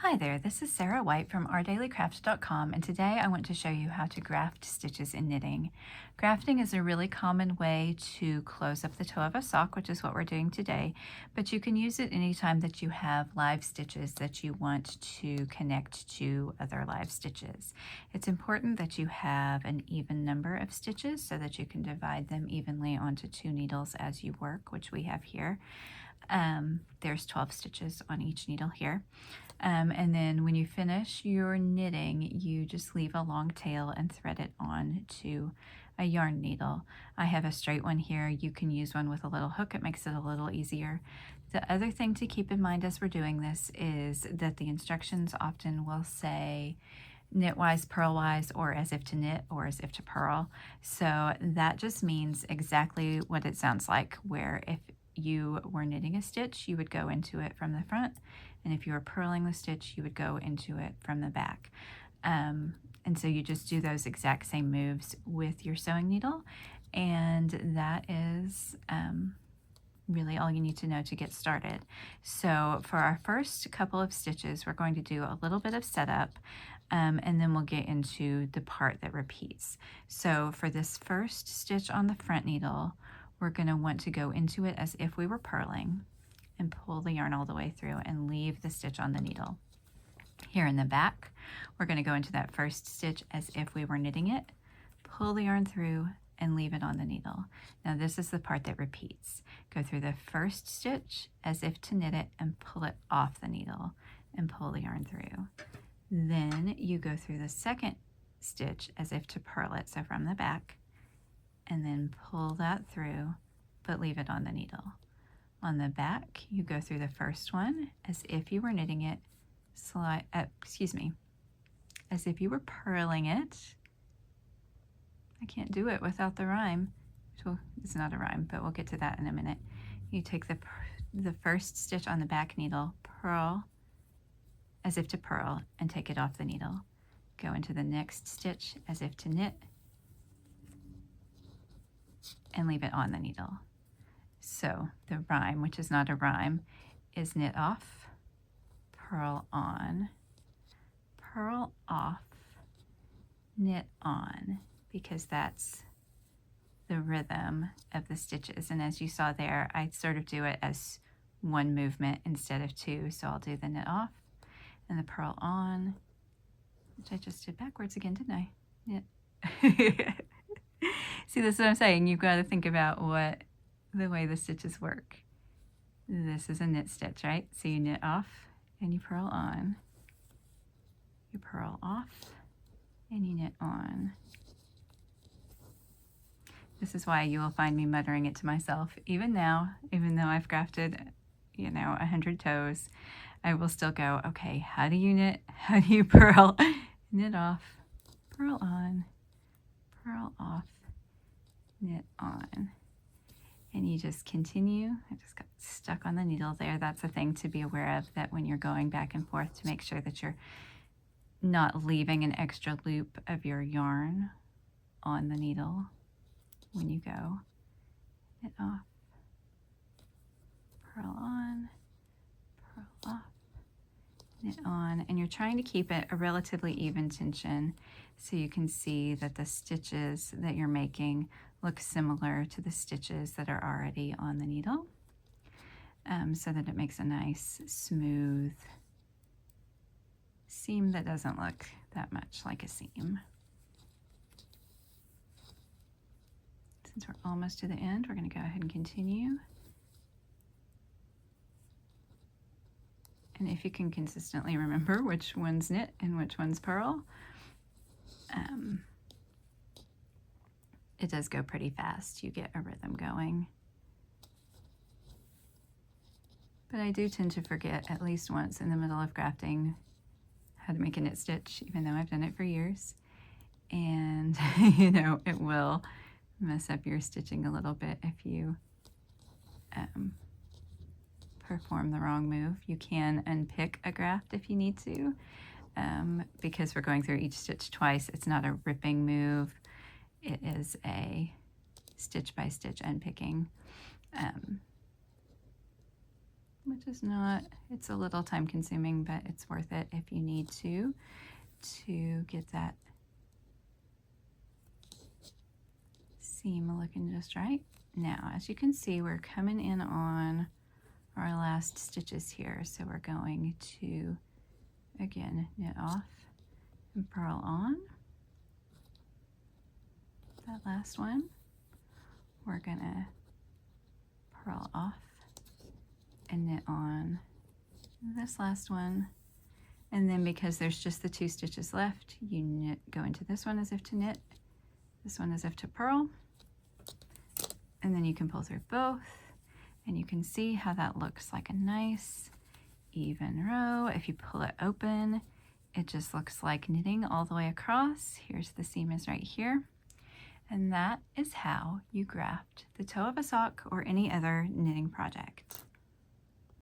Hi there, this is Sarah White from ourdailycraft.com, and today I want to show you how to graft stitches in knitting. Grafting is a really common way to close up the toe of a sock, which is what we're doing today, but you can use it anytime that you have live stitches that you want to connect to other live stitches. It's important that you have an even number of stitches so that you can divide them evenly onto 2 needles as you work, which we have here. There's 12 stitches on each needle here. And then when you finish your knitting, you just leave a long tail and thread it on to a yarn needle. I have a straight one here. You can use one with a little hook. It makes it a little easier. The other thing to keep in mind as we're doing this is that the instructions often will say knitwise, purlwise, or as if to knit, or as if to purl. So that just means exactly what it sounds like, where if you were knitting a stitch, you would go into it from the front, and if you were purling the stitch, you would go into it from the back. And so you just do those exact same moves with your sewing needle, and that is really all you need to know to get started. So for our first couple of stitches, we're going to do a little bit of setup, and then we'll get into the part that repeats. So for this first stitch on the front needle, we're going to want to go into it as if we were purling and pull the yarn all the way through and leave the stitch on the needle. Here in the back, we're going to go into that first stitch as if we were knitting it, pull the yarn through and leave it on the needle. Now this is the part that repeats. Go through the first stitch as if to knit it and pull it off the needle and pull the yarn through. Then you go through the second stitch as if to purl it, so from the back, and then pull that through, but leave it on the needle. On the back, you go through the first one as if you were knitting it, as if you were purling it. I can't do it without the rhyme. So it's not a rhyme, but we'll get to that in a minute. You take the first stitch on the back needle, purl, as if to purl, and take it off the needle. Go into the next stitch as if to knit, and leave it on the needle. So the rhyme, which is not a rhyme, is knit off, purl on, purl off, knit on, because that's the rhythm of the stitches. And as you saw there, I sort of do it as one movement instead of two. So I'll do the knit off and the purl on, which I just did backwards again, didn't I? Knit. See, this is what I'm saying. You've got to think about the way the stitches work. This is a knit stitch, right? So you knit off and you purl on. You purl off and you knit on. This is why you will find me muttering it to myself. Even now, even though I've grafted, 100 toes, I will still go, okay, how do you knit? How do you purl? Knit off, purl on, purl off, knit on. And you just continue. I just got stuck on the needle there. That's a thing to be aware of, that when you're going back and forth, to make sure that you're not leaving an extra loop of your yarn on the needle when you go. Knit off, purl on, purl off, knit on, and you're trying to keep it a relatively even tension so you can see that the stitches that you're making look similar to the stitches that are already on the needle, so that it makes a nice smooth seam that doesn't look that much like a seam. Since we're almost to the end, we're going to go ahead and continue. And if you can consistently remember which one's knit and which one's purl, it does go pretty fast. You get a rhythm going. But I do tend to forget at least once in the middle of grafting how to make a knit stitch, even though I've done it for years. And, it will mess up your stitching a little bit if you perform the wrong move. You can unpick a graft if you need to, because we're going through each stitch twice. It's not a ripping move. It is a stitch by stitch unpicking. which is not, it's a little time consuming, but it's worth it if you need to get that seam looking just right. Now, as you can see, we're coming in on our last stitches here. So we're going to, again, knit off and purl on. That last one, we're gonna purl off and knit on this last one. And then because there's just the 2 stitches left, you go into this one as if to knit, this one as if to purl, and then you can pull through both, and you can see how that looks like a nice even row. If you pull it open, it just looks like knitting all the way across. Here's the seam is right here. And that is how you graft the toe of a sock or any other knitting project.